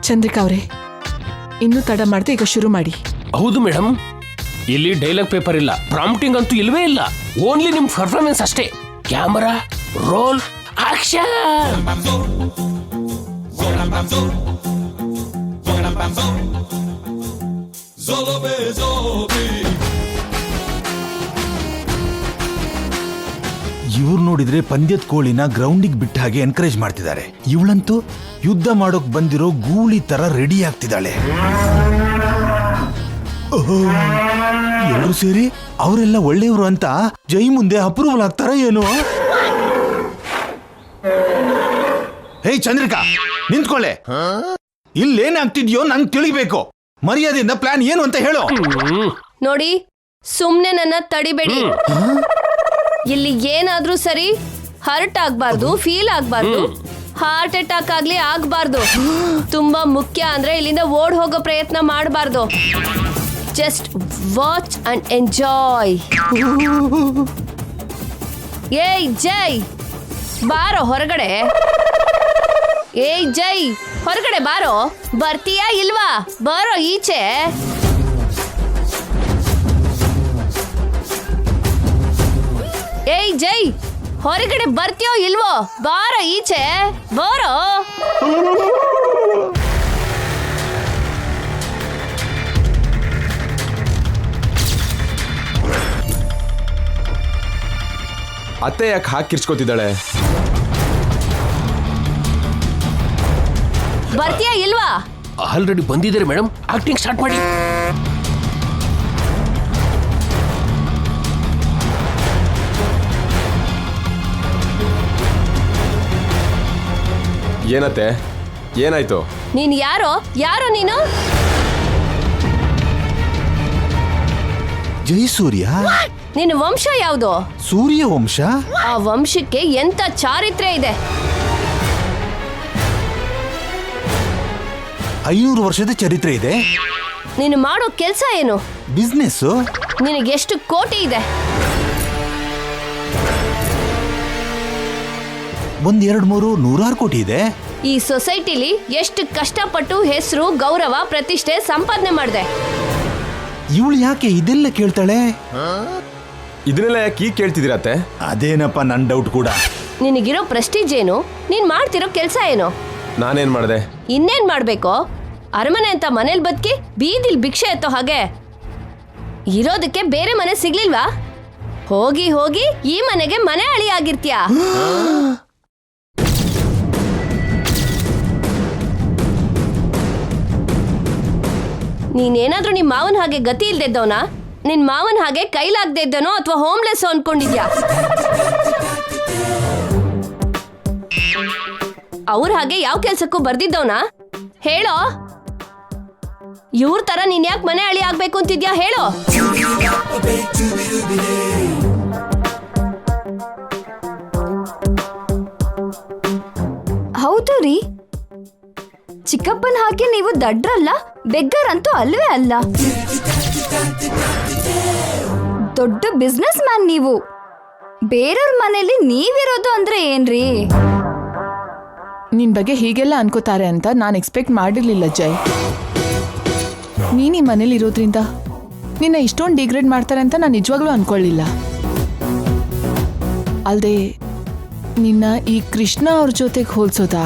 ಚಂದ್ರಿಕಾ ಅವರೇ, ಇನ್ನೂ ತಡ ಮಾಡದೆ ಈಗ ಶುರು ಮಾಡಿ. ಹೌದು ಮೇಡಮ್, ಇಲ್ಲಿ ಡೈಲಾಗ್ ಪೇಪರ್ ಇಲ್ಲ, ಪ್ರಾಂಪ್ಟಿಂಗ್ ಅಂತೂ ಇಲ್ವೇ ಇಲ್ಲ. ಓನ್ಲಿ ನಿಮ್ ಪರ್ಫಾರ್ಮೆನ್ಸ್ ಅಷ್ಟೇ. Camera roll action. ಇವ್ರು ನೋಡಿದ್ರೆ ಪಂದ್ಯದ ಕೋಳಿನ ಗ್ರೌಂಡಿಗೆ ಬಿಟ್ಟ ಹಾಗೆ ಎನ್ಕರೇಜ್ ಮಾಡ್ತಿದ್ದಾರೆ. ಇವಳಂತೂ ಯುದ್ಧ ಮಾಡೋಕ್ ಬಂದಿರೋ ಗೂಳಿ ತರ ರೆಡಿ ಆಗ್ತಿದ್ದಾಳೆ. ಎಲ್ಲರೂ ಸೇರಿ ಅವರೆಲ್ಲ ಒಳ್ಳೆಯವರು ಅಂತ ಜೈ ಮುಂದೆ ಅಪ್ರೂವಲ್ ಆಗ್ತಾರ ಏನು? ಹೇ ಚಂದ್ರಿಕಾ, ನಿಂತ್ಕೊಳ್ಳೆ. ಇಲ್ಲೇನಾಗ್ತಿದ್ಯೋ ನಂಗೆ ತಿಳಿಬೇಕು. ಮರ್ಯಾದೆಯಿಂದ ಪ್ಲಾನ್ ಏನು ಅಂತ ಹೇಳು. ನೋಡಿ, ಸುಮ್ನೆ ನನ್ನ ತಡಿಬೇಡಿ. ಇಲ್ಲಿ ಏನಾದ್ರೂ ಸರಿ, ಹರ್ಟ್ ಆಗ್ಬಾರ್ದು, ಫೀಲ್ ಆಗ್ಬಾರ್ದು, ಹಾರ್ಟ್ ಅಟ್ಯಾಕ್ ಆಗ್ಲಿ ಆಗ್ಬಾರ್ದು. ತುಂಬಾ ಮುಖ್ಯ ಅಂದ್ರೆ ಇಲ್ಲಿಂದ ಓಡ್ ಹೋಗೋ ಪ್ರಯತ್ನ ಮಾಡಬಾರ್ದು. Just watch and enjoy. ಏಯ್ ಜೈ, ಬಾರೋ ಹೊರಗಡೆ. ಏಯ್ ಜೈ, ಹೊರಗಡೆ ಬಾರೋ. ಬರ್ತೀಯಾ ಇಲ್ವಾ? ಬಾರೋ ಈಚೆ. ಏಯ್ ಜೈ, ಹೊರಗಡೆ ಬರ್ತೀಯೋ ಇಲ್ವೋ? ಬಾರೋ ಈಚೆ, ಬಾರೋ. ಅತ್ತೆ ಯಾಕೆ ಹಾಕಿರ್ಚ್ಕೋತಿದ್ದಾಳೆ? ಬರ್ತೀಯಾ ಇಲ್ವಾ? ಆಲ್ರೆಡಿ ಬಂದಿದ್ದಾರೆ ಮೇಡಮ್, ಆಕ್ಟಿಂಗ್ ಸ್ಟಾರ್ಟ್ ಮಾಡಿ. ಏನತ್ತೆ, ಏನಾಯ್ತು? ನೀನ್ ಯಾರೋ ನೀನು? ಜೈ ಸೂರ್ಯ. ನಿನ್ನ ವಂಶ ಯಾವುದು? ಸೂರ್ಯ ವಂಶ. ಆ ವಂಶಕ್ಕೆ ಎಂತ ಚಾರಿತ್ರ್ಯ ಇದೆ. 500 ವರ್ಷದ ಚರಿತ್ರೆ ಇದೆ. ನೀನು ಮಾಡೋ ಕೆಲಸ ಏನು? ಬಿಸ್ನೆಸ್. ನಿನಗೆಷ್ಟು ಕೋಟಿ ಇದೆ? 1, 2, 3 100 ಕೋಟಿ ಇದೆ. ಈ ಸೊಸೈಟಿಲಿ ಎಷ್ಟು ಕಷ್ಟಪಟ್ಟು ಹೆಸರು, ಗೌರವ, ಪ್ರತಿಷ್ಠೆ ಸಂಪಾದನೆ ಮಾಡಿದೆ. ಇವಳು ಯಾಕೆ ಇದೆಲ್ಲ ಕೇಳ್ತಾಳೆ? ಇದನ್ನೆಲ್ಲ ಯಾಕೆ ಈಗ ಕೇಳ್ತಿದ್ದೀರತ್ತೆ? ಅದೇನಪ್ಪ ನನ್ನ ಡೌಟ್ ಕೂಡ. ನಿನಗಿರೋ ಪ್ರೆಸ್ಟೀಜ್ ಏನು? ನೀನ್ ಮಾಡ್ತಿರೋ ಕೆಲಸ ಏನು? ನಾನೇನ್ ಮಾಡಿದೆ? ಇನ್ನೇನ್ ಮಾಡ್ಬೇಕು? ಅರಮನೆ ಅಂತ ಮನೇಲಿ ಬದುಕಿ ಬೀದಿಲ್ ಭಿಕ್ಷೆ ಎತ್ತೋ ಹಾಗೆ ಇರೋದಕ್ಕೆ ಬೇರೆ ಮನೆ ಸಿಗ್ಲಿಲ್ವಾ? ಹೋಗಿ ಹೋಗಿ ಈ ಮನೆಗೆ ಮನೆ ಅಳಿ ಆಗಿರ್ತೀಯ. ನೀನೇನಾದ್ರೂ ನಿಮ್ ಮಾವನ್ ಹಾಗೆ ಗತಿ ಇಲ್ದಿದ್ದವನ? ನಿನ್ ಮಾವನ್ ಹಾಗೆ ಕೈಲಾಗದೆ ಇದ್ದನೋ ಅಥವಾ ಹೋಮ್ಲೆಸ್ ಅನ್ಕೊಂಡಿದ್ಯಾ? ಅವ್ರ ಹಾಗೆ ಯಾವ ಕೆಲ್ಸಕ್ಕೂ ಬರ್ದಿದ್ದವನ? ಹೇಳೋ. ಇವ್ರ ತರ ನೀನ್ ಯಾಕೆ ಮನೆ ಅಳಿ ಆಗ್ಬೇಕು ಅಂತಿದ್ಯಾ? ಹೇಳೋ. ಹೌದು ರೀ, ಚಿಕ್ಕಪ್ಪನ ಹಾಗೆ ನೀವು ದಡ್ರಲ್ಲ, ಬೆಗ್ಗರ್ ಅಂತೂ ಅಲ್ವೇ ಅಲ್ಲ. ದೊಡ್ಡ ಬಿಸ್ನೆಸ್ ಮ್ಯಾನ್ ನೀವು. ಬೇರೆಯವ್ರ ಮನೇಲಿ ನೀವಿರೋದು ಅಂದ್ರೆ ಏನ್ರಿ? ನಿನ್ ಬಗ್ಗೆ ಹೀಗೆಲ್ಲ ಅನ್ಕೋತಾರೆ ಅಂತ ನಾನು ಎಕ್ಸ್ಪೆಕ್ಟ್ ಮಾಡಿರ್ಲಿಲ್ಲ ಜೈ. ನೀನ್ ಈ ಮನೇಲಿ ಇರೋದ್ರಿಂದ ನಿನ್ನ ಇಷ್ಟೊಂದು ಡಿಗ್ರೇಡ್ ಮಾಡ್ತಾರೆ ಅಂತ ನಾನು ನಿಜವಾಗ್ಲೂ ಅನ್ಕೊಳ್ಳಿಲ್ಲ. ಅಲ್ದೆ ನಿನ್ನ ಈ ಕೃಷ್ಣ ಅವ್ರ ಜೊತೆಗೆ ಹೋಲ್ಸೋದಾ?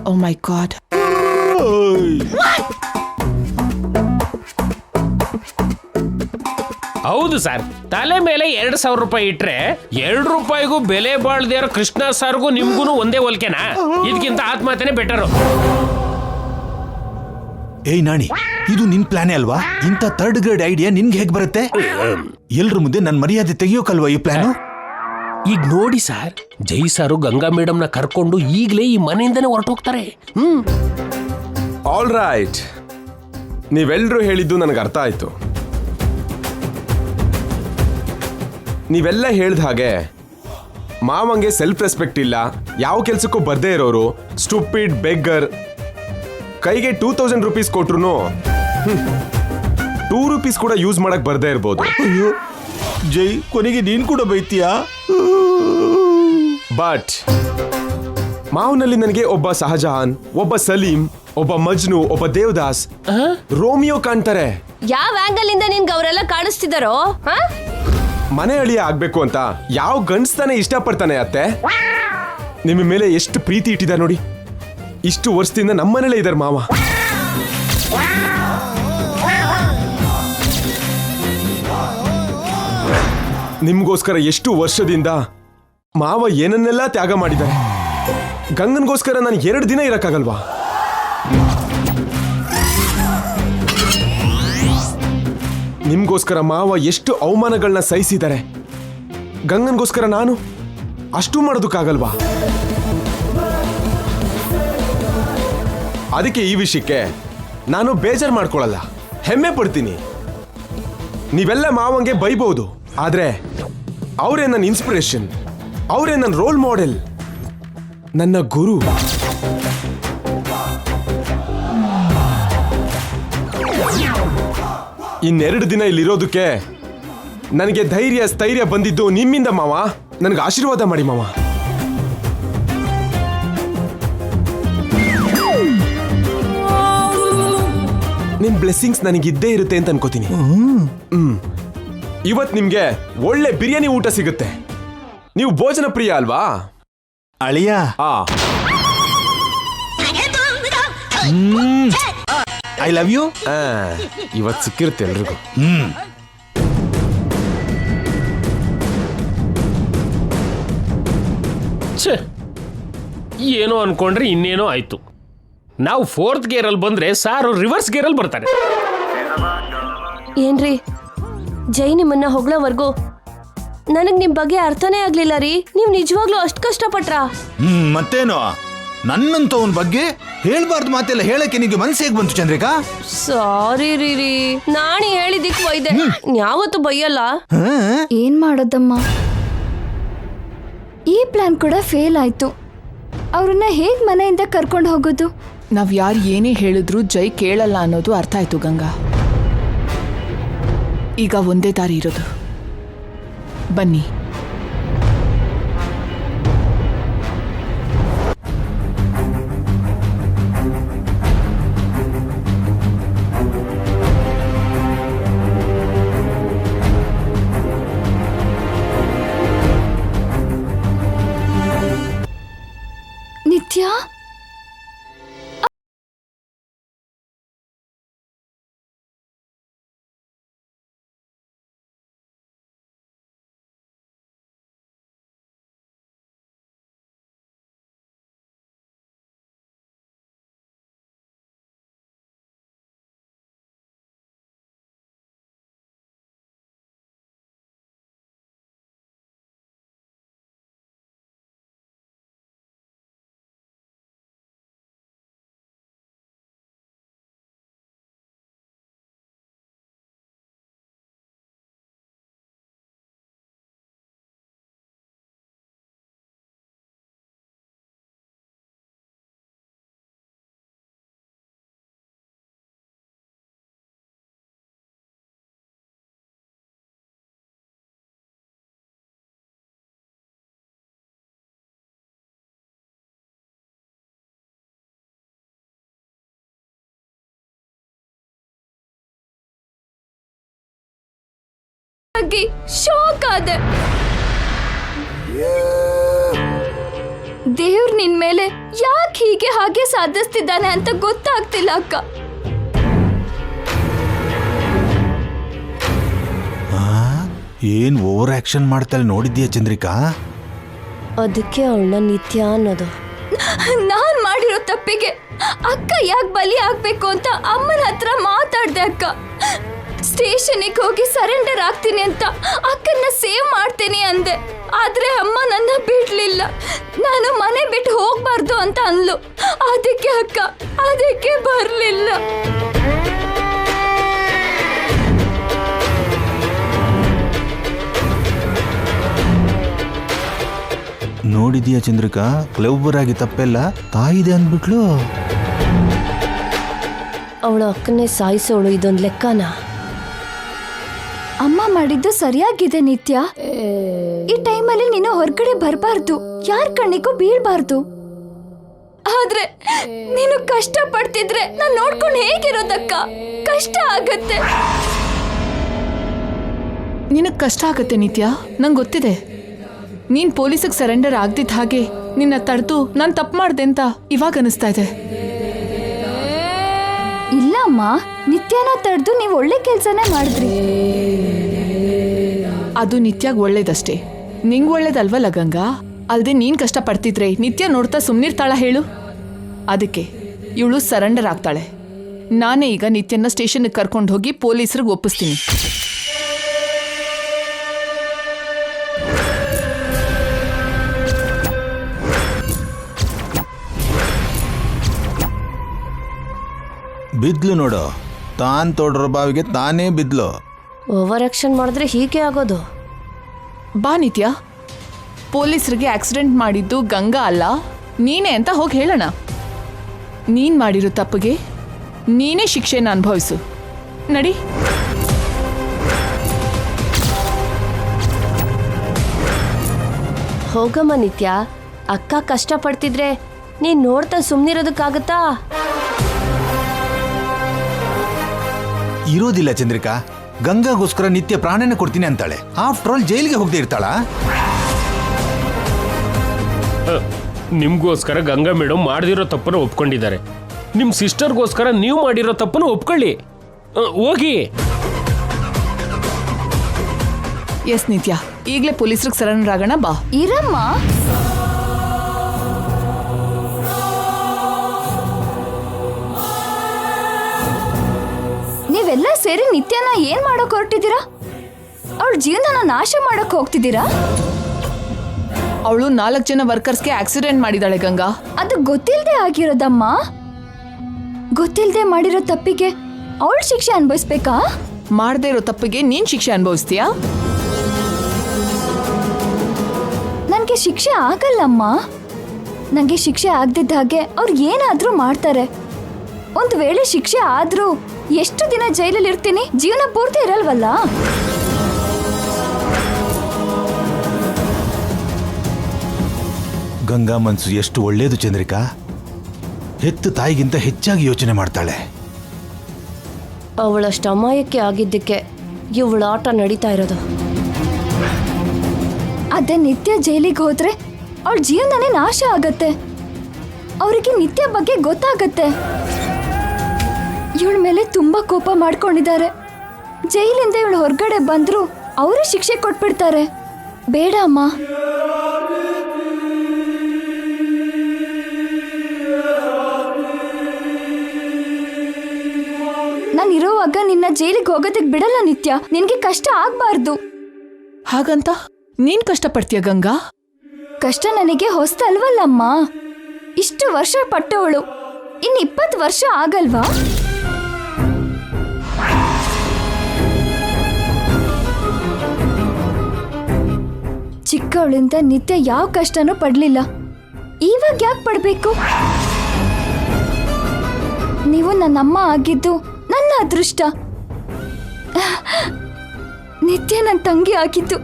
ಓ ಮೈ ಗಾಡ್. ಹೌದು ಸರ್, ತಲೆ ಮೇಲೆ 2,000 ರೂಪಾಯಿ ಇಟ್ರೆ 2 ರೂಪಾಯಿಗೂ ಬೆಲೆ ಬಾಳ್ದೇ ಇರೋ ಕೃಷ್ಣ ಸರ್ಗೂ ನಿಮ್ಗೂ ಒಂದೇ ಹೋಲ್ಕೆನಾ? ಇದಕ್ಕಿಂತ ಆತ್ಮಹತ್ಯೆನೇ ಬೆಟರು. ಏಯ್ ನಾಣಿ, ಇದು ನಿನ್ ಪ್ಲಾನೇ ಅಲ್ವಾ? ಇಂಥ ಥರ್ಡ್ ಗ್ರೇಡ್ ಐಡಿಯಾ ನಿನ್ಗೆ ಹೇಗ್ ಬರುತ್ತೆ? ಎಲ್ರ ಮುಂದೆ ನನ್ ಮರ್ಯಾದೆ ತೆಗಿಯೋಕಲ್ವಾ ಈ ಪ್ಲಾನು? ಈಗ ನೋಡಿ ಸರ್, ಜೈ ಸಾರು ಗಂಗಾ ಮೇಡಮ್ನ ಕರ್ಕೊಂಡು ಈಗಲೇ ಈ ಮನೆಯಿಂದನೇ ಹೊರಟೋಗ್ತಾರೆ. ಆಲ್ ರೈಟ್, ನೀವೆಲ್ಲರೂ ಹೇಳಿದ್ದು ನನಗೆ ಅರ್ಥ ಆಯ್ತು. ನೀವೆಲ್ಲ ಹೇಳ್ದ ಹಾಗೆ ಮಾವಂಗೆ ಸೆಲ್ಫ್ ರೆಸ್ಪೆಕ್ಟ್ ಇಲ್ಲ, ಯಾವ ಕೆಲ್ಸಕ್ಕೂ ಬರ್ದೇ ಇರೋರು, ಸ್ಟುಪಿಡ್ ಬೆಗ್ಗರ್, ಕೈಗೆ 2000 ರೂಪೀಸ್ ಕೊಟ್ರು 2 ರೂಪೀಸ್ ಕೂಡ ಯೂಸ್ ಮಾಡಕ್ ಬರ್ದೇ ಇರ್ಬೋದು. ಅಯ್ಯೋ ಜೈ, ಕೊನೆಗೆ ನೀನ್ ಕೂಡ ಬೈತೀಯಾ? ಬಟ್ ಮಾವನಲ್ಲಿ ನನಗೆ ಒಬ್ಬ ಶಹಜಹಾನ್, ಒಬ್ಬ ಸಲೀಂ, ಒಬ್ಬ ಮಜ್ನು, ಒಬ್ಬ ದೇವದಾಸ್, ರೋಮಿಯೋ ಕಾಣ್ತಾರೆ. ಯಾವ ಆಂಗಲ್ ಇಂದ ನಿನ್ಗೆ ಅವರೆಲ್ಲ ಕಾಣಿಸ್ತಿದಾರೋ? ಮನೆ ಅಳಿಯ ಆಗ್ಬೇಕು ಅಂತ ಯಾವ ಗಂಡಸ್ತಾನೆ ಇಷ್ಟಪಡ್ತಾನೆ ಅತ್ತೆ? ನಿಮ್ಮ ಮೇಲೆ ಎಷ್ಟು ಪ್ರೀತಿ ಇಟ್ಟಿದ್ದಾರೆ ನೋಡಿ. ಇಷ್ಟು ವರ್ಷದಿಂದ ನಮ್ಮನೇಲೇ ಇದ್ದಾರೆ ಮಾವ. ನಿಮ್ಗೋಸ್ಕರ ಎಷ್ಟು ವರ್ಷದಿಂದ ಮಾವ ಏನನ್ನೆಲ್ಲ ತ್ಯಾಗ ಮಾಡಿದ್ದಾರೆ. ಗಂಗನ್ಗೋಸ್ಕರ ನಾನು 2 ದಿನ ಇರಕ್ಕಾಗಲ್ವಾ? ನಿಮ್ಗೋಸ್ಕರ ಮಾವ ಎಷ್ಟು ಅವಮಾನಗಳನ್ನ ಸಹಿಸಿದ್ದಾರೆ. ಗಂಗನ್ಗೋಸ್ಕರ ನಾನು ಅಷ್ಟು ಮಾಡೋದಕ್ಕಾಗಲ್ವಾ? ಅದಕ್ಕೆ ಈ ವಿಷಯಕ್ಕೆ ನಾನು ಬೇಜಾರು ಮಾಡ್ಕೊಳ್ಳಲ್ಲ, ಹೆಮ್ಮೆ ಪಡ್ತೀನಿ. ನೀವೆಲ್ಲ ಮಾವಂಗೆ ಬೈಬಹುದು, ಆದ್ರೆ ಅವರೇ ನನ್ನ ಇನ್ಸ್ಪಿರೇಷನ್, ಅವರೇ ನನ್ನ ರೋಲ್ ಮಾಡೆಲ್, ನನ್ನ ಗುರು. ಇನ್ನೆರಡು ದಿನ ಇಲ್ಲಿರೋದಕ್ಕೆ ನನಗೆ ಧೈರ್ಯ ಸ್ಥೈರ್ಯ ಬಂದಿದ್ದು ನಿಮ್ಮಿಂದ ಮಾವ. ನನಗೆ ಆಶೀರ್ವಾದ ಮಾಡಿ ಮಾವ. ನಿಮ್ ಬ್ಲೆಸ್ಸಿಂಗ್ಸ್ ನನಗಿದ್ದೇ ಇರುತ್ತೆ ಅಂತ ಅನ್ಕೋತೀನಿ. ಇವತ್ ನಿಮ್ಗೆ ಒಳ್ಳೆ ಬಿರಿಯಾನಿ ಊಟ ಸಿಗುತ್ತೆ. ನೀವು ಭೋಜನ ಪ್ರಿಯ ಅಲ್ವಾ ಅಳಿಯ? I love you. ಇವತ್ ಸಿಕ್ಕಿರುತ್ತೆ ಎಲ್ರಿಗೂ. ಛೇ, ಏನೋ ಅನ್ಕೊಂಡ್ರೆ ಇನ್ನೇನೋ ಆಯ್ತು. ನಾವು 4th ಗೇರಲ್ಲಿ ಬಂದ್ರೆ ಸಾರು ರಿವರ್ಸ್ ಗೇರಲ್ಲಿ ಬರ್ತಾರೆ. ಏನ್ರಿ ಜೈ ನಿಮ್ಮನ್ನ ಹೊಗಳೋವರೆಗೂ ನನಗ್ ನಿಮ್ ಬಗ್ಗೆ ಅರ್ಥನೇ ಆಗ್ಲಿಲ್ಲ ರೀ. ನೀವ್ ನಿಜವಾಗ್ಲೂ ಅಷ್ಟ್ ಕಷ್ಟಪಟ್ರಾ? ಮತ್ತೇನು, ನನ್ನಂತವನ್ ಬಗ್ಗೆ ಹೇಳ್ಬಾರ್ದು ಮಾತೆಲ್ಲ ಹೇಳಕ್ಕೆ ನಿಮಗೆ ಮನಸ್ಸು ಹೇಗೆ ಬಂತು ಚಂದ್ರಿಕಾ? ಸಾರಿ ರೀ, ನಾಣಿ ಹೇಳಿದಿಕ್ ಬೈದೆ. ಯಾವತ್ತು ಬೈಯಲ್ಲ. ಏನ್ ಮಾಡೋದಮ್ಮ, ಈ ಪ್ಲಾನ್ ಕೂಡ ಫೇಲ್ ಆಯ್ತು. ಅವ್ರನ್ನ ಹೇಗ್ ಮನೆಯಿಂದ ಕರ್ಕೊಂಡು ಹೋಗೋದು? ನಾವ್ ಯಾರು ಏನೇ ಹೇಳಿದ್ರು ಜೈ ಕೇಳಲ್ಲ ಅನ್ನೋದು ಅರ್ಥ ಆಯ್ತು ಗಂಗಾ. ಈಗ ಒಂದೇ ದಾರಿ ಇರೋದು, ಬನ್ನಿ. ನಿತ್ಯ, ಶಾಕ್ ಆದೆ. ದೇವ್ರು ನಿನ್ ಮೇಲೆ ಯಾಕೆ ಹೀಗೆ ಹಾಗೆ ಸಾಧಿಸ್ತಿದ್ದಾನೆ ಅಂತ ಗೊತ್ತಾಗ್ತಿಲ್ಲ ಅಕ್ಕ. ಏನ್ ಓವರ್ ಆಕ್ಷನ್ ಮಾಡ್ತಾಳೆ ನೋಡಿದ್ಯಾ ಚಂದ್ರಿಕಾ? ಅದಕ್ಕೆ ಅವಳನ್ನ ನಿತ್ಯ ಅನ್ನೋದು. ನಾನ್ ಮಾಡಿರೋ ತಪ್ಪಿಗೆ ಅಕ್ಕ ಯಾಕೆ ಬಲಿ ಆಗ್ಬೇಕು ಅಂತ ಅಮ್ಮನ ಹತ್ರ ಮಾತಾಡ್ದೆ ಅಕ್ಕ. ಸ್ಟೇಷನ್ಗೆ ಹೋಗಿ ಸರೆಂಡರ್ ಆಗ್ತೀನಿ ಅಂತ ಅಕ್ಕನ್ನ ಸೇವ್ ಮಾಡ್ತೀನಿ ಅಂದೆ. ಆದ್ರೆ ಅಮ್ಮ ನನ್ನ ಬಿಡ್ಲಿಲ್ಲ. ನಾನು ಮನೆ ಬಿಟ್ಟು ಹೋಗ್ಬಾರ್ದು ಅಂತ ಅನ್ಲು. ಅದಕ್ಕೆ ಅಕ್ಕ, ಅದಕ್ಕೆ ಬರ್ಲಿಲ್ಲ. ನೋಡಿದ್ಯಾ ಚಂದ್ರಿಕಾ, ಕ್ಲವರ್ ಆಗಿ ತಪ್ಪೆಲ್ಲ ತಾಯಿದೆ ಅಂದ್ಬಿಟ್ಲು. ಅವಳ ಅಕ್ಕನ್ನೇ ಸಾಯಿಸೋಳು ಇದೊಂದು ಲೆಕ್ಕನಾ? ಅಮ್ಮ ಮಾಡಿದ್ದು ಸರಿಯಾಗಿದೆ ನಿತ್ಯ. ಈ ಟೈಮಲ್ಲಿ ನೀನು ಹೊರಗಡೆ ಬರಬಾರ್ದು, ಯಾರ ಕಣ್ಣಿಗೂ ಬೀಳ್ಬಾರ್ದು. ಆದ್ರೆ ನೀನು ಕಷ್ಟ ಪಡ್ತಿದ್ರೆ ನಾನ್ ನೋಡ್ಕೊಂಡು ಹೇಗಿರೋದಕ್ಕ? ಕಷ್ಟ ಆಗತ್ತೆ. ನಿನಗೆ ಕಷ್ಟ ಆಗತ್ತೆ ನಿತ್ಯ, ನಂಗೆ ಗೊತ್ತಿದೆ. ನೀನ್ ಪೊಲೀಸಿಗೆ ಸರೆಂಡರ್ ಆಗ್ದಿದ್ದ ಹಾಗೆ ನಿನ್ನ ತಡೆದು ನಾನು ತಪ್ಪು ಮಾಡ್ದೆ ಅಂತ ಇವಾಗ ಅನಿಸ್ತಾ ಇದೆ. ಇಲ್ಲಮ್ಮ, ನಿತ್ಯನ ತಡೆದು ನೀವು ಒಳ್ಳೆ ಕೆಲ್ಸನೇ ಮಾಡಿದ್ರಿ. ಅದು ನಿತ್ಯಾಗ್ ಒಳ್ಳೇದಷ್ಟೇ, ನಿಂಗೆ ಒಳ್ಳೇದಲ್ವಲ್ಲ ಗಂಗಾ? ಅಲ್ದೆ ನೀನ್ ಕಷ್ಟ ಪಡ್ತಿದ್ರೆ ನಿತ್ಯ ನೋಡ್ತಾ ಸುಮ್ನಿರ್ತಾಳ ಹೇಳು? ಅದಕ್ಕೆ ಇವಳು ಸರೆಂಡರ್ ಆಗ್ತಾಳೆ. ನಾನೇ ಈಗ ನಿತ್ಯನ ಸ್ಟೇಷನ್ಗೆ ಕರ್ಕೊಂಡು ಹೋಗಿ ಪೊಲೀಸರಿಗೆ ಒಪ್ಪಿಸ್ತೀನಿ. ಬಿದ್ಲು ನೋಡು, ತಾನ್ ತೋಡ್ರ ಬಾವಿಗೆ ತಾನೇ ಬಿದ್ಲು. ಓವರ್ ಆಕ್ಷನ್ ಮಾಡಿದ್ರೆ ಹೀಗೆ ಆಗೋದು. ಬಾ ನಿತ್ಯ, ಪೊಲೀಸರಿಗೆ ಆಕ್ಸಿಡೆಂಟ್ ಮಾಡಿದ್ದು ಗಂಗಾ ಅಲ್ಲ ನೀನೇ ಅಂತ ಹೋಗಿ ಹೇಳೋಣ. ನೀನ್ ಮಾಡಿರೋ ತಪ್ಪಿಗೆ ನೀನೇ ಶಿಕ್ಷೆನ ಅನುಭವಿಸು. ನಡಿ. ಹೋಗಮ್ಮ ನಿತ್ಯ, ಅಕ್ಕ ಕಷ್ಟ ಪಡ್ತಿದ್ರೆ ನೀನ್ ನೋಡ್ತಾ ಸುಮ್ನಿರೋದಕ್ಕಾಗತ್ತಾ? ಇರೋದಿಲ್ಲ ಚಂದ್ರಿಕಾ, ಗಂಗಾಗೋಸ್ಕರ ನಿತ್ಯ ಪ್ರಾಣನ ಕೊಡ್ತೀನಿ ಅಂತಾಳೆ. ಆಫ್ಟರ್ ಆಲ್ ಜೈಲಿಗೆ ಹೋಗದೆ ಇರ್ತಾಳ? ನಿಮ್ಗೋಸ್ಕರ ಗಂಗಾ ಮೇಡಮ್ ಮಾಡದಿರೋ ತಪ್ಪನ್ನು ಒಪ್ಕೊಂಡಿದ್ದಾರೆ. ನಿಮ್ಮ ಸಿಸ್ಟರ್ಗೋಸ್ಕರ ನೀವು ಮಾಡಿರೋ ತಪ್ಪನ್ನು ಒಪ್ಕೊಳ್ಳಿ. ಹೋಗಿ. ಎಸ್ ನಿತ್ಯ, ಈಗಲೇ ಪೊಲೀಸರಿಗೆ ಸರೆಂಡರ್ ಆಗೋಣ. ಬಾ. ಇರಮ್ಮ, ನೀವೆಲ್ಲ ಸೇರಿ ನಿತ್ಯನ ಏನ್ ಮಾಡಕ್ ಹೊರಟಿದ್ದೀರಾ? ಅವಳ ಜೀವನನ ನಾಶ ಮಾಡಕ್ ಹೋಗ್ತಿದ್ದೀರಾ? ಅವಳು 4 ಜನ ವರ್ಕರ್ಸ್ಗೆ ಆಕ್ಸಿಡೆಂಟ್ ಮಾಡಿದಾಳೆ ಗಂಗಾ. ಅದು ಗೊತ್ತಿಲ್ಲದೆ ಆಗಿರೋದಮ್ಮ. ಗೊತ್ತಿಲ್ಲದೆ ಮಾಡಿರೋ ತಪ್ಪಿಗೆ ಅವಳ ಶಿಕ್ಷೆ ಅನುಭವಿಸ್ಬೇಕಾ? ಮಾಡದೇ ಇರೋ ತಪ್ಪಿಗೆ ನೀನ್ ಶಿಕ್ಷೆ ಅನುಭವಿಸ್ತೀಯಾ? ನನಗೆ ಶಿಕ್ಷೆ ಆಗಲ್ಲಮ್ಮ. ನನಗೆ ಶಿಕ್ಷೆ ಆಗದಿದ್ದ ಹಾಗೆ ಅವ್ರು ಏನಾದ್ರೂ ಮಾಡ್ತಾರೆ. ಒಂದು ವೇಳೆ ಶಿಕ್ಷೆ ಆದ್ರೂ ಎಷ್ಟು ದಿನ ಜೈಲಲ್ಲಿ ಇರ್ತೀನಿ? ಜೀವನ ಪೂರ್ತಿ ಇರಲ್ವಲ್ಲ. ಗಂಗಾ ಮನ್ಸು ಎಷ್ಟು ಒಳ್ಳೇದು ಚಂದ್ರಿಕಾ. ಹೆತ್ತ ತಾಯಿಗಿಂತ ಹೆಚ್ಚಾಗಿ ಯೋಚನೆ ಮಾಡ್ತಾಳೆ. ಅವಳಷ್ಟು ಅಮಾಯಕ್ಕೆ ಆಗಿದ್ದಕ್ಕೆ ಇವಳ ಆಟ ನಡೀತಾ ಇರೋದು. ಅದೇ ನಿತ್ಯ ಜೈಲಿಗೆ ಹೋದ್ರೆ ಅವಳ ಜೀವನನೇ ನಾಶ ಆಗತ್ತೆ. ಅವರಿಗೆ ನಿತ್ಯ ಬಗ್ಗೆ ಗೊತ್ತಾಗತ್ತೆ. ಇವಳ ಮೇಲೆ ತುಂಬಾ ಕೋಪ ಮಾಡ್ಕೊಂಡಿದ್ದಾರೆ. ಜೈಲಿಂದ ಇವಳು ಹೊರಗಡೆ ಬಂದ್ರು ಅವರೇ ಶಿಕ್ಷೆ ಕೊಟ್ಬಿಡ್ತಾರೆ. ಬೇಡ ಅಮ್ಮ. ನಾನು ಇರೋವಾಗ ನಿನ್ನ ಜೈಲಿಗೆ ಹೋಗೋದಕ್ಕೆ ಬಿಡಲ್ಲ ನಿತ್ಯ. ನಿನ್ಗೆ ಕಷ್ಟ ಆಗ್ಬಾರ್ದು. ಹಾಗಂತ ನೀನ್ ಕಷ್ಟಪಡ್ತೀಯ ಗಂಗಾ? ಕಷ್ಟ ನನಗೆ ಹೊಸ್ತಲ್ವಲ್ಲಮ್ಮ. ಇಷ್ಟು ವರ್ಷ ಪಟ್ಟವಳು, ಇನ್ನು 20 ವರ್ಷ ಆಗಲ್ವಾ? ಚಿಕ್ಕವಳಿಂದ ನಿತ್ಯ ಯಾವ ಕಷ್ಟನೂ ಪಡ್ಲಿಲ್ಲ. ಇವಾಗ ಯಾಕೆ ಪಡ್ಬೇಕು? ನೀವು ನನ್ನಮ್ಮ ಆಗಿದ್ದು ನನ್ನ ಅದೃಷ್ಟ. ನಿತ್ಯ ನನ್ನ ತಂಗಿ ಆಗಿದ್ದು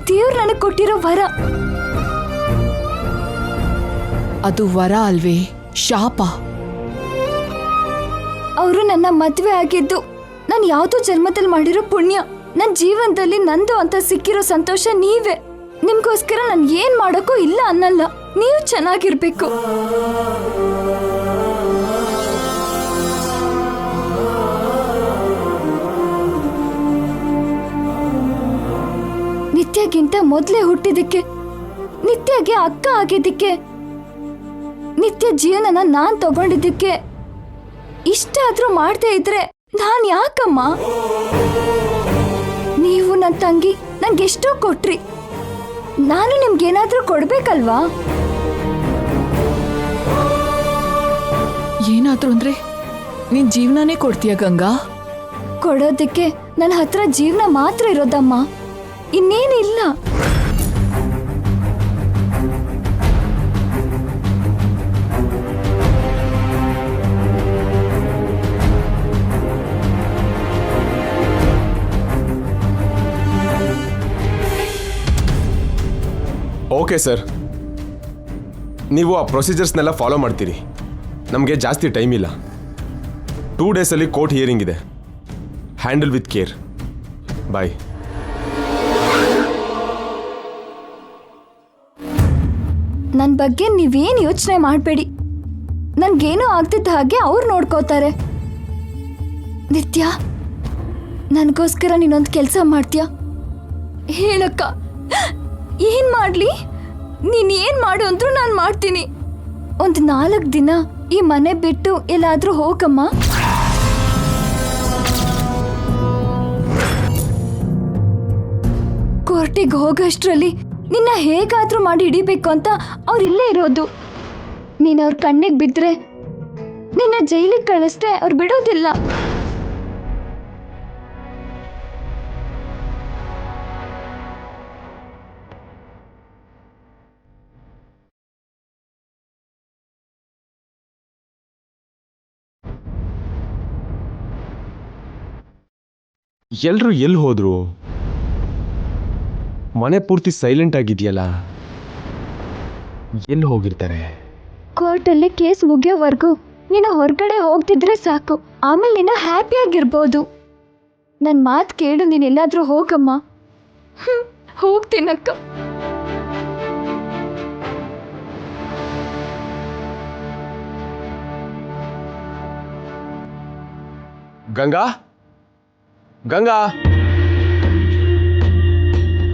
ದೇವ್ರು ನನಗೆ ಕೊಟ್ಟಿರೋ ವರ. ಅದು ವರ ಅಲ್ವೇ, ಶಾಪ. ಅವರು ನನ್ನ ಮದುವೆ ಆಗಿದ್ದು ನಾನು ಯಾವುದೋ ಜನ್ಮದಲ್ಲಿ ಮಾಡಿರೋ ಪುಣ್ಯ. ನನ್ನ ಜೀವನದಲ್ಲಿ ನಂದು ಅಂತ ಸಿಕ್ಕಿರೋ ಸಂತೋಷ ನೀವೇ. ನಿಮ್ಗೋಸ್ಕರ ನಾನು ಏನ್ ಮಾಡೋಕ್ಕೂ ಇಲ್ಲ ಅನ್ನಲ್ಲ. ನೀವು ಚೆನ್ನಾಗಿರ್ಬೇಕು. ನಿತ್ಯಗಿಂತ ಮೊದಲೇ ಹುಟ್ಟಿದಕ್ಕೆ, ನಿತ್ಯಗೆ ಅಕ್ಕ ಆಗಿದ್ದಕ್ಕೆ, ನಿತ್ಯ ಜೀವನನ ನಾನ್ ತಗೊಂಡಿದ್ದಕ್ಕೆ ಇಷ್ಟಾದ್ರೂ ಮಾಡದೇ ಇದ್ರೆ ನಾನ್ ಯಾಕಮ್ಮ? ನೀವು ನನ್ನ ತಂಗಿ ನಂಗೆಷ್ಟೋ ಕೊಟ್ರಿ. ನಾನು ನಿಮ್ಗೇನಾದ್ರೂ ಕೊಡ್ಬೇಕಲ್ವಾ? ಏನಾದ್ರೂ ಅಂದ್ರೆ ನೀನ್ ಜೀವನನೇ ಕೊಡ್ತೀಯ ಗಂಗಾ? ಕೊಡೋದಕ್ಕೆ ನನ್ನ ಹತ್ರ ಜೀವನ ಮಾತ್ರ ಇರೋದಮ್ಮ, ಇನ್ನೇನಿಲ್ಲ. ಓಕೆ ಸರ್, ನೀವು ಆ ಪ್ರೊಸೀಜರ್ಸ್ನೆಲ್ಲ ಫಾಲೋ ಮಾಡ್ತೀರಿ. ನಮಗೆ ಜಾಸ್ತಿ ಟೈಮ್ ಇಲ್ಲ. 2 ಡೇಸಲ್ಲಿ ಕೋರ್ಟ್ ಹಿಯರಿಂಗ್ ಇದೆ. Handle with care. ಬಾಯ್. ನನ್ನ ಬಗ್ಗೆ ನೀವೇನು ಯೋಚನೆ ಮಾಡಬೇಡಿ. ನನ್ಗೇನೂ ಆಗ್ತಿದ್ದ ಹಾಗೆ ಅವ್ರು ನೋಡ್ಕೋತಾರೆ. ನಿತ್ಯ, ನನಗೋಸ್ಕರ ನೀನೊಂದು ಕೆಲಸ ಮಾಡ್ತೀಯಾ? ಹೇಳಕ್ಕ, ಏನು ಮಾಡಲಿ? ನೀನು ಏನು ಮಾಡು ಅಂದ್ರೂ ನಾನು ಮಾಡ್ತೀನಿ. ಒಂದು 4 ದಿನ ಈ ಮನೆ ಬಿಟ್ಟು ಎಲ್ಲಾದರೂ ಹೋಗಮ್ಮ. ಕೋರ್ಟಿಗೆ ಹೋಗೋಷ್ಟರಲ್ಲಿ ನಿನ್ನ ಹೇಗಾದರೂ ಮಾಡಿ ಹಿಡಿಬೇಕು ಅಂತ ಅವ್ರು ಇಲ್ಲೇ ಇರೋದು. ನೀನು ಅವ್ರ ಕಣ್ಣಿಗೆ ಬಿದ್ದರೆ ನಿನ್ನ ಜೈಲಿಗೆ ಕಳಿಸ್ದೆ ಅವ್ರು ಬಿಡೋದಿಲ್ಲ. ಎಲ್ರು ಎಲ್ಲಿ ಹೋದ್ರು? ಮನೆ ಪೂರ್ತಿ ಸೈಲೆಂಟ್ ಆಗಿದೆಯಲ್ಲ. ಎಲ್ಲಿ ಹೋಗಿರ್ತಾರೆ? ಕೋರ್ಟಲ್ಲಿ ಕೇಸ್ ಮುಗಿಯೋವರೆಗೂ ನೀನು ಹೊರಗಡೆ ಹೋಗ್ತಿದ್ರೆ ಸಾಕು. ಆಮೇಲೆ ನೀನು ಹ್ಯಾಪಿಯಾಗಿರ್ಬೋದು. ನನ್ನ ಮಾತು ಕೇಳು, ನೀನು ಎಲ್ಲಾದರೂ ಹೋಗಮ್ಮ. ಹೋಗ್ತೀನಕ್ಕ. ಗಂಗಾ, ಗಂಗಾ.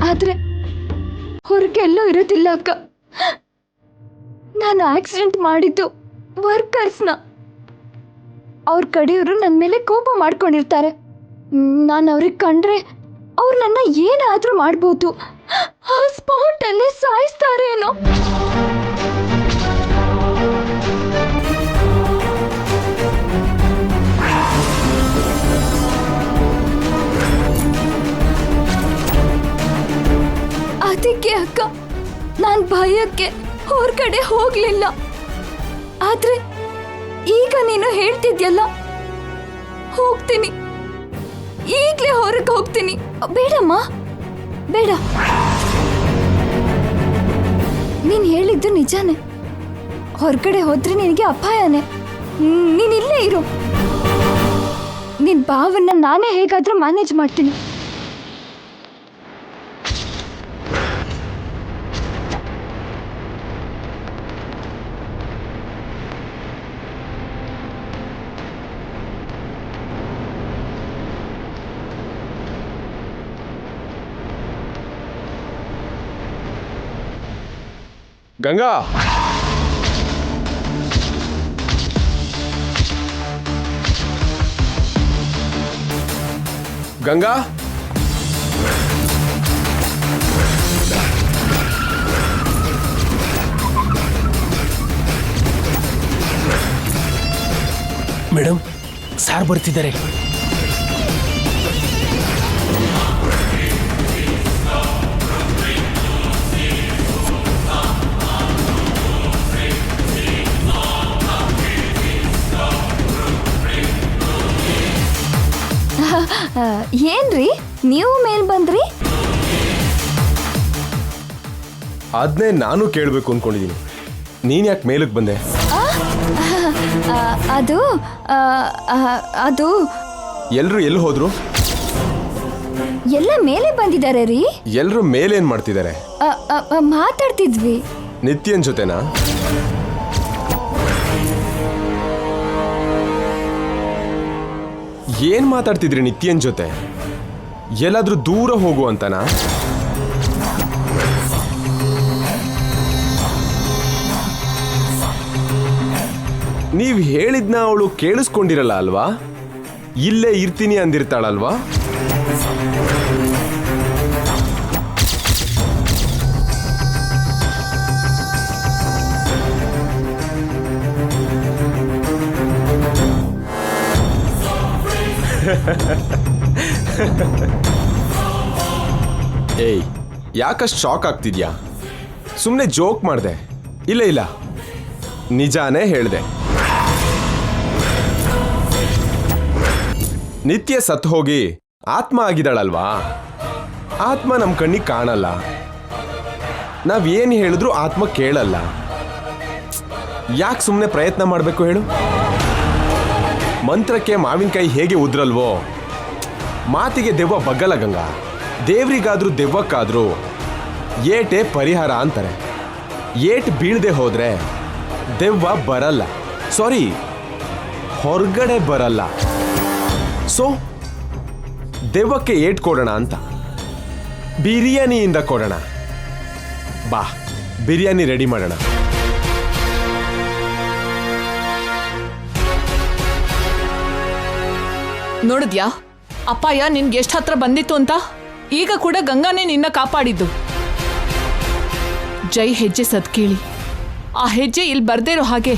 ಆದ್ರೆ ಹೊರಗೆಲ್ಲೂ ಇರೋದಿಲ್ಲ ಅಕ್ಕ. ನಾನು ಆಕ್ಸಿಡೆಂಟ್ ಮಾಡಿದ್ದು ವರ್ಕರ್ಸ್ನ. ಅವ್ರ ಕಡೆಯವರು ನನ್ನ ಮೇಲೆ ಕೋಪ ಮಾಡ್ಕೊಂಡಿರ್ತಾರೆ. ನಾನು ಅವ್ರಿಗೆ ಕಂಡ್ರೆ ಅವ್ರು ನನ್ನ ಏನಾದರೂ ಮಾಡ್ಬೋದು. ಆ ಸ್ಪಾಟಲ್ಲೇ ಸಾಯಿಸ್ತಾರೇನೋ. ಅದಕ್ಕೆ ಅಕ್ಕ, ನಾನು ಭಯಕ್ಕೆ ಹೊರಗಡೆ ಹೋಗ್ಲಿಲ್ಲ. ಆದ್ರೆ ಈಗ ನೀನು ಹೇಳ್ತಿದ್ಯಲ್ಲ, ಹೋಗ್ತೀನಿ. ಈಗಲೇ ಹೊರಗೆ ಹೋಗ್ತೀನಿ. ಬೇಡಮ್ಮ, ಬೇಡ. ನೀನು ಹೇಳಿದ್ದು ನಿಜಾನೇ. ಹೊರಗಡೆ ಹೋದ್ರೆ ನಿನಗೆ ಅಪಾಯನೇ. ನೀನಿಲ್ಲೇ ಇರು. ನಿನ್ನ ಭಾವನ್ನ ನಾನೇ ಹೇಗಾದ್ರೂ ಮ್ಯಾನೇಜ್ ಮಾಡ್ತೀನಿ. ಗಂಗಾ, ಗಂಗಾ. ಮೇಡಮ್, ಸಾರ್ ಬರ್ತಿದ್ದಾರೆ. ಏನ್ರಿ ನೀವು ಮೇಲ್ ಬಂದ್ರಿ? ಅದನ್ನೇ ನಾನು ಕೇಳಬೇಕು ಅನ್ಕೊಂಡಿದ್ದೀನಿ. ನೀನ್ ಯಾಕೆ ಮೇಲಕ್ಕೆ ಬಂದೆ? ಅದು ಅದು ಎಲ್ರು ಎಲ್ಲಿ ಹೋದ್ರು? ಎಲ್ಲ ಮೇಲೆ ಬಂದಿದ್ದಾರೆ ರೀ. ಎಲ್ರು ಮೇಲೇನ್ ಮಾಡ್ತಿದ್ದಾರೆ? ಮಾತಾಡ್ತಿದ್ವಿ. ನಿತ್ಯನ್ ಜೊತೆನಾ? ಏನ್ ಮಾತಾಡ್ತಿದ್ರಿ ನಿತ್ಯನ್ ಜೊತೆ? ಎಲ್ಲಾದ್ರೂ ದೂರ ಹೋಗು ಅಂತನಾ? ನೀವ್ ಹೇಳಿದ್ನ ಅವಳು ಕೇಳಿಸ್ಕೊಂಡಿರಲ್ಲ ಅಲ್ವಾ? ಇಲ್ಲೇ ಇರ್ತೀನಿ ಅಂದಿರ್ತಾಳಲ್ವಾ? ಏಯ್, ಯಾಕಷ್ಟು ಶಾಕ್ ಆಗ್ತಿದ್ಯಾ? ಸುಮ್ಮನೆ ಜೋಕ್ ಮಾಡಿದೆ. ಇಲ್ಲ ಇಲ್ಲ, ನಿಜಾನೇ ಹೇಳ್ದೆ. ನಿತ್ಯ ಸತ್ತು ಹೋಗಿ ಆತ್ಮ ಆಗಿದ್ದಾಳಲ್ವಾ? ಆತ್ಮ ನಮ್ಮ ಕಣ್ಣಿಗೆ ಕಾಣಲ್ಲ. ನಾವೇನು ಹೇಳಿದ್ರು ಆತ್ಮ ಕೇಳಲ್ಲ. ಯಾಕೆ ಸುಮ್ಮನೆ ಪ್ರಯತ್ನ ಮಾಡಬೇಕು ಹೇಳು? ಮಂತ್ರಕ್ಕೆ ಮಾವಿನಕಾಯಿ ಹೇಗೆ ಉದ್ರಲ್ವೋ, ಮಾತಿಗೆ ದೆವ್ವ ಬಗ್ಗಲ್ಲ ಗಂಗಾ. ದೇವ್ರಿಗಾದ್ರೂ ದೆವ್ವಕ್ಕಾದ್ರೂ ಏಟೆ ಪರಿಹಾರ ಅಂತಾರೆ. ಏಟ್ ಬೀಳದೆ ಹೋದ್ರೆ ದೆವ್ವ ಬರಲ್ಲ, ಸಾರಿ ಹೊರಗಡೆ ಬರಲ್ಲ. ಸೊ ದೆವ್ವಕ್ಕೆ ಏಟ್ ಕೊಡೋಣ ಅಂತ ಬಿರಿಯಾನಿಯಿಂದ ಕೊಡೋಣ. ಬಾ, ಬಿರಿಯಾನಿ ರೆಡಿ ಮಾಡೋಣ. ನೋಡಿದ್ಯಾ ಅಪಾಯ ನಿನ್ಗೆ ಎಷ್ಟು ಹತ್ರ ಬಂದಿತ್ತು ಅಂತ? ಈಗ ಕೂಡ ಗಂಗಾನೇ ನಿನ್ನ ಕಾಪಾಡಿದ್ದು. ಜೈ ಹೆಜ್ಜೆ ಸದ್ ಕೇಳಿ ಆ ಹೆಜ್ಜೆ ಇಲ್ಲಿ ಬರ್ದೇ ಇರೋ ಹಾಗೆ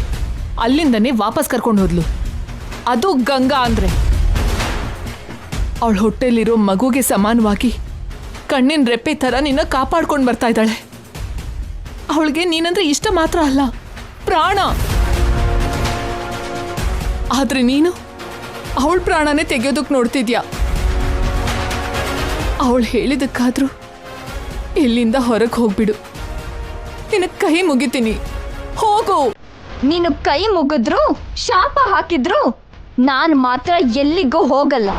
ಅಲ್ಲಿಂದನೇ ವಾಪಸ್ ಕರ್ಕೊಂಡು ಹೋದ್ಲು. ಅದು ಗಂಗಾ ಅಂದ್ರೆ ಅವಳ ಹೊಟ್ಟೆಲಿರೋ ಮಗುಗೆ ಸಮಾನವಾಗಿ ಕಣ್ಣಿನ ರೆಪ್ಪೆ ಥರ ನಿನ್ನ ಕಾಪಾಡ್ಕೊಂಡು ಬರ್ತಾ ಇದ್ದಾಳೆ. ಅವಳಿಗೆ ನೀನಂದ್ರೆ ಇಷ್ಟ ಮಾತ್ರ ಅಲ್ಲ, ಪ್ರಾಣ. ಆದ್ರೆ ನೀನು ಅವಳ ಪ್ರಾಣನೇ ತೆಗೆಯೋದಕ್ಕೆ ನೋಡ್ತಿದ್ಯಾ. ಅವಳು ಹೇಳಿದಕ್ಕಾದ್ರೂ ಇಲ್ಲಿಂದ ಹೊರಗೆ ಹೋಗ್ಬಿಡು. ನಿನ್ನ ಕೈ ಮುಗಿತೀನಿ, ಹೋಗು. ನೀನು ಕೈ ಮುಗಿದ್ರು ಶಾಪ ಹಾಕಿದ್ರು ನಾನು ಮಾತ್ರ ಎಲ್ಲಿಗೂ ಹೋಗಲ್ಲ.